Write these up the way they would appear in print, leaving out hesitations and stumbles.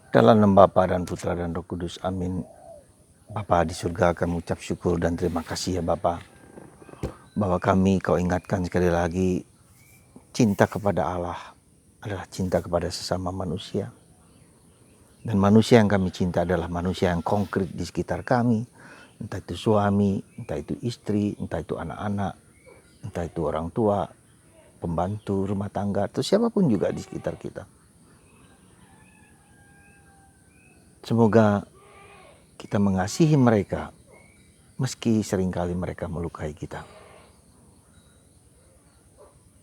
Dalam nama Bapa dan Putra dan Roh Kudus, amin. Bapa di surga, kami ucap syukur dan terima kasih ya Bapa, bahwa kami kau ingatkan sekali lagi, cinta kepada Allah adalah cinta kepada sesama manusia. Dan manusia yang kami cinta adalah manusia yang konkret di sekitar kami, entah itu suami, entah itu istri, entah itu anak-anak, entah itu orang tua, pembantu rumah tangga, atau siapapun juga di sekitar kita. Semoga kita mengasihi mereka meski seringkali mereka melukai kita.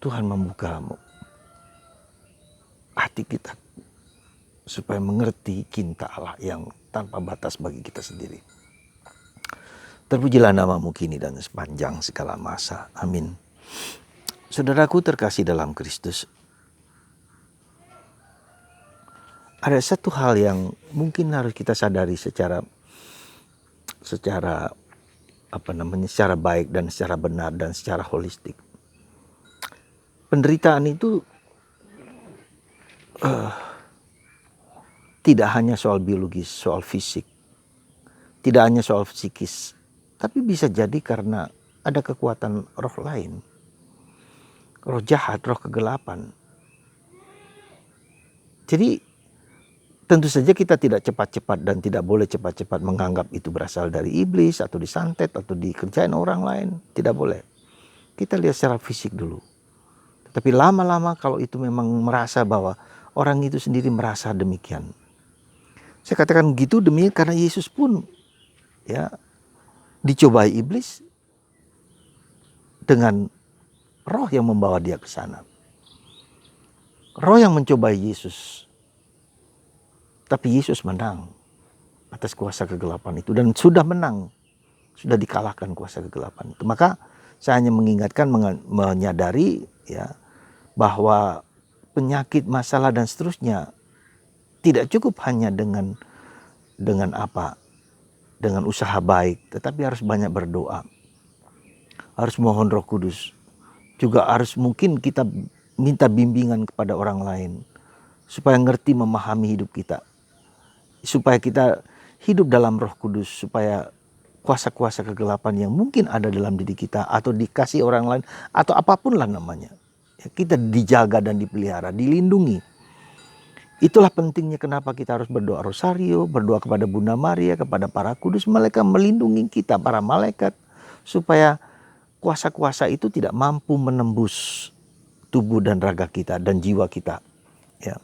Tuhan membuka hati kita supaya mengerti cinta Allah yang tanpa batas bagi kita sendiri. Terpujilah namamu kini dan sepanjang segala masa. Amin. Saudaraku terkasih dalam Kristus, ada satu hal yang mungkin harus kita sadari secara baik dan secara benar dan secara holistik. Penderitaan itu tidak hanya soal biologis, soal fisik, tidak hanya soal psikis, tapi bisa jadi karena ada kekuatan roh lain, roh jahat, roh kegelapan. Jadi tentu saja kita tidak cepat-cepat dan tidak boleh cepat-cepat menganggap itu berasal dari iblis atau disantet atau dikerjain orang lain. Tidak boleh. Kita lihat secara fisik dulu. Tapi lama-lama kalau itu memang merasa bahwa orang itu sendiri merasa demikian. Saya katakan gitu demikian karena Yesus pun ya dicobai iblis dengan roh yang membawa dia ke sana. Roh yang mencobai Yesus. Tapi Yesus menang atas kuasa kegelapan itu dan sudah menang. Sudah dikalahkan kuasa kegelapan itu. Maka saya hanya mengingatkan, menyadari ya bahwa penyakit, masalah dan seterusnya tidak cukup hanya dengan usaha baik, tetapi harus banyak berdoa. Harus mohon Roh Kudus. Juga harus mungkin kita minta bimbingan kepada orang lain supaya ngerti memahami hidup kita. Supaya kita hidup dalam Roh Kudus, supaya kuasa-kuasa kegelapan yang mungkin ada dalam diri kita atau dikasih orang lain atau apapun lah namanya, ya, kita dijaga dan dipelihara, dilindungi. Itulah pentingnya kenapa kita harus berdoa rosario, berdoa kepada Bunda Maria, kepada para kudus, mereka melindungi kita, para malaikat, supaya kuasa-kuasa itu tidak mampu menembus tubuh dan raga kita dan jiwa kita. Ya.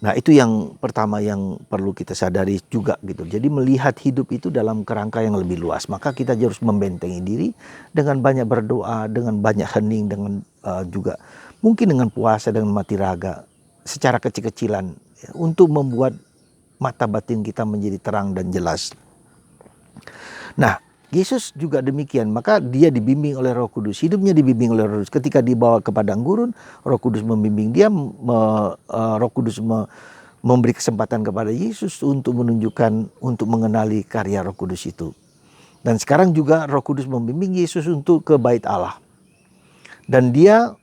Nah itu yang pertama yang perlu kita sadari juga gitu. Jadi melihat hidup itu dalam kerangka yang lebih luas. Maka kita harus membentengi diri dengan banyak berdoa, dengan banyak hening, dengan juga mungkin dengan puasa, dengan mati raga. Secara kecil-kecilan ya, untuk membuat mata batin kita menjadi terang dan jelas. Nah Yesus juga demikian, maka dia dibimbing oleh Roh Kudus, hidupnya dibimbing oleh Roh Kudus. Ketika dibawa ke padang gurun, Roh Kudus membimbing dia, Roh Kudus memberi kesempatan kepada Yesus untuk menunjukkan, untuk mengenali karya Roh Kudus itu. Dan sekarang juga Roh Kudus membimbing Yesus untuk ke bait Allah. Dan dia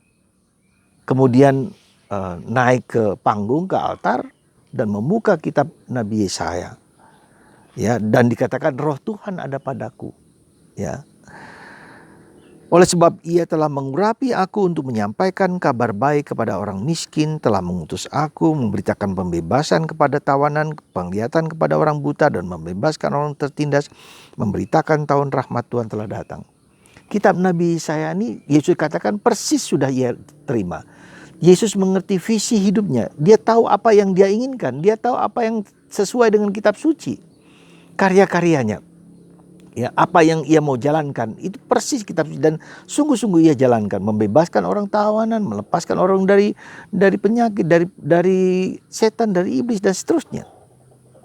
kemudian naik ke panggung, ke altar dan membuka kitab Nabi Yesaya. Ya, dan dikatakan roh Tuhan ada padaku. Ya. Oleh sebab ia telah mengurapi aku untuk menyampaikan kabar baik kepada orang miskin, telah mengutus aku memberitakan pembebasan kepada tawanan, penglihatan kepada orang buta dan membebaskan orang tertindas, memberitakan tahun rahmat Tuhan telah datang. Kitab Nabi Yesaya ini Yesus katakan persis sudah ia terima. Yesus mengerti visi hidupnya. Dia tahu apa yang dia inginkan. Dia tahu apa yang sesuai dengan kitab suci. Karya-karyanya. Ya, apa yang ia mau jalankan. Itu persis kitab suci. Dan sungguh-sungguh ia jalankan. Membebaskan orang tawanan. Melepaskan orang dari penyakit. Dari setan, dari iblis dan seterusnya.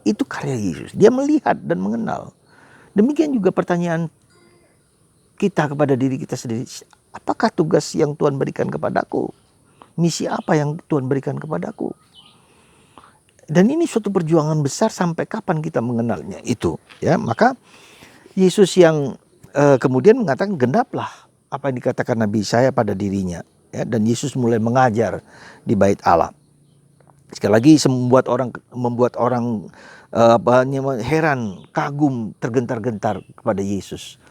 Itu karya Yesus. Dia melihat dan mengenal. Demikian juga pertanyaan kita kepada diri kita sendiri. Apakah tugas yang Tuhan berikan kepadaku? Misi apa yang Tuhan berikan kepadaku? Dan ini suatu perjuangan besar sampai kapan kita mengenalnya itu. Ya, maka Yesus yang kemudian mengatakan genaplah apa yang dikatakan Nabi Yesaya pada dirinya. Ya, dan Yesus mulai mengajar di bait Allah. Sekali lagi membuat orang heran, kagum, tergentar-gentar kepada Yesus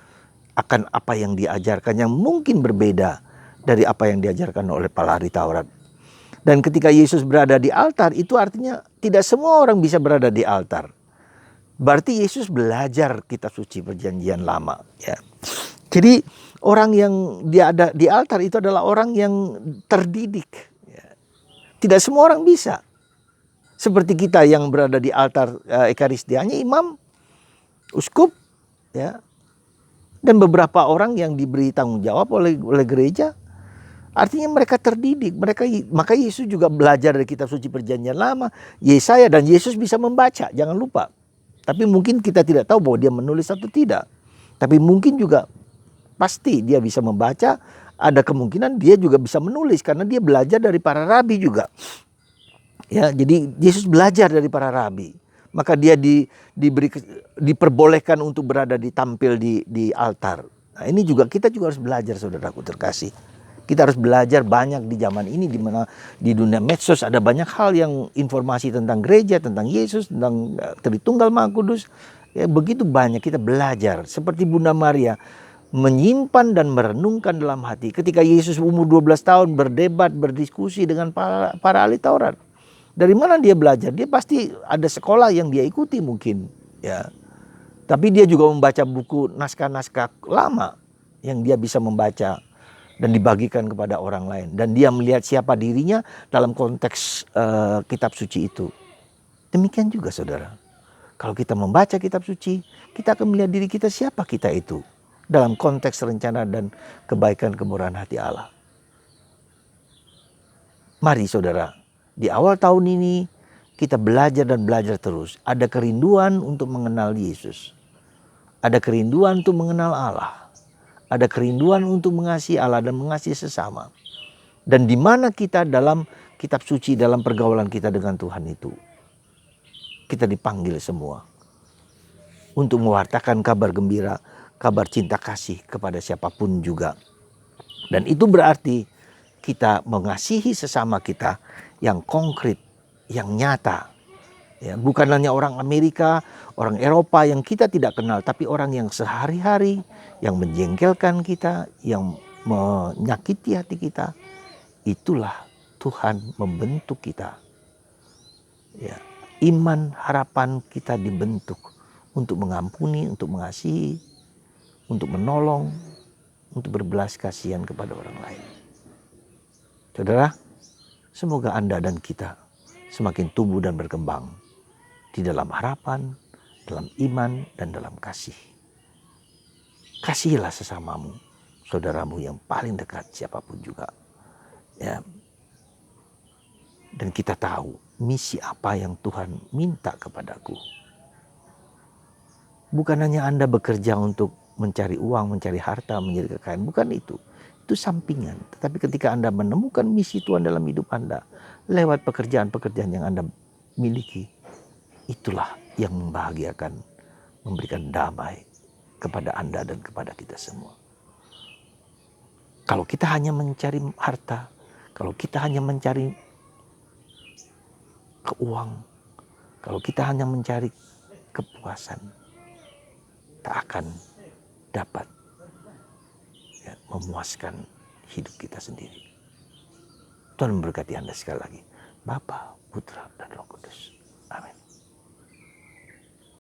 akan apa yang diajarkan yang mungkin berbeda dari apa yang diajarkan oleh para ahli Taurat. Dan ketika Yesus berada di altar, itu artinya tidak semua orang bisa berada di altar. Berarti Yesus belajar kitab suci perjanjian lama. Ya. Jadi orang yang dia ada di altar itu adalah orang yang terdidik. Ya. Tidak semua orang bisa. Seperti kita yang berada di altar Ekaristianya, imam, uskup, ya, dan beberapa orang yang diberi tanggung jawab oleh gereja. Artinya mereka terdidik, maka Yesus juga belajar dari kitab suci perjanjian lama, Yesaya, dan Yesus bisa membaca, jangan lupa. Tapi mungkin kita tidak tahu bahwa dia menulis atau tidak. Tapi mungkin juga pasti dia bisa membaca, ada kemungkinan dia juga bisa menulis karena dia belajar dari para rabi juga. Ya, jadi Yesus belajar dari para rabi. Maka dia diperbolehkan untuk berada tampil di altar. Nah, ini juga kita juga harus belajar, saudaraku terkasih. Kita harus belajar banyak di zaman ini, di mana di dunia medsos ada banyak hal yang informasi tentang gereja, tentang Yesus, tentang Tritunggal Maha Kudus. Ya, begitu banyak kita belajar. Seperti Bunda Maria menyimpan dan merenungkan dalam hati. Ketika Yesus umur 12 tahun berdebat, berdiskusi dengan para ahli Taurat. Dari mana dia belajar? Dia pasti ada sekolah yang dia ikuti mungkin. Ya. Tapi dia juga membaca buku naskah-naskah lama yang dia bisa membaca dan dibagikan kepada orang lain. Dan dia melihat siapa dirinya dalam konteks kitab suci itu. Demikian juga saudara. Kalau kita membaca kitab suci, kita akan melihat diri kita siapa kita itu. Dalam konteks rencana dan kebaikan kemurahan hati Allah. Mari saudara, di awal tahun ini kita belajar dan belajar terus. Ada kerinduan untuk mengenal Yesus. Ada kerinduan untuk mengenal Allah. Ada kerinduan untuk mengasihi Allah dan mengasihi sesama. Dan di mana kita dalam kitab suci, dalam pergaulan kita dengan Tuhan itu. Kita dipanggil semua. Untuk mewartakan kabar gembira, kabar cinta kasih kepada siapapun juga. Dan itu berarti kita mengasihi sesama kita yang konkret, yang nyata. Ya, bukan hanya orang Amerika, orang Eropa yang kita tidak kenal, tapi orang yang sehari-hari, yang menjengkelkan kita, yang menyakiti hati kita. Itulah Tuhan membentuk kita. Ya, iman, harapan kita dibentuk untuk mengampuni, untuk mengasihi, untuk menolong, untuk berbelas kasihan kepada orang lain. Saudara, semoga Anda dan kita semakin tumbuh dan berkembang di dalam harapan, dalam iman, dan dalam kasih. Kasihilah sesamamu, saudaramu yang paling dekat siapapun juga. Ya. Dan kita tahu misi apa yang Tuhan minta kepadaku. Bukan hanya Anda bekerja untuk mencari uang, mencari harta, mencari kekayaan. Bukan itu. Itu sampingan. Tetapi ketika Anda menemukan misi Tuhan dalam hidup Anda, lewat pekerjaan-pekerjaan yang Anda miliki, itulah yang membahagiakan, memberikan damai kepada Anda dan kepada kita semua. Kalau kita hanya mencari harta, kalau kita hanya mencari keuang, kalau kita hanya mencari kepuasan, tak akan dapat memuaskan hidup kita sendiri. Tuhan memberkati Anda sekali lagi. Bapa, Putra, dan Roh Kudus.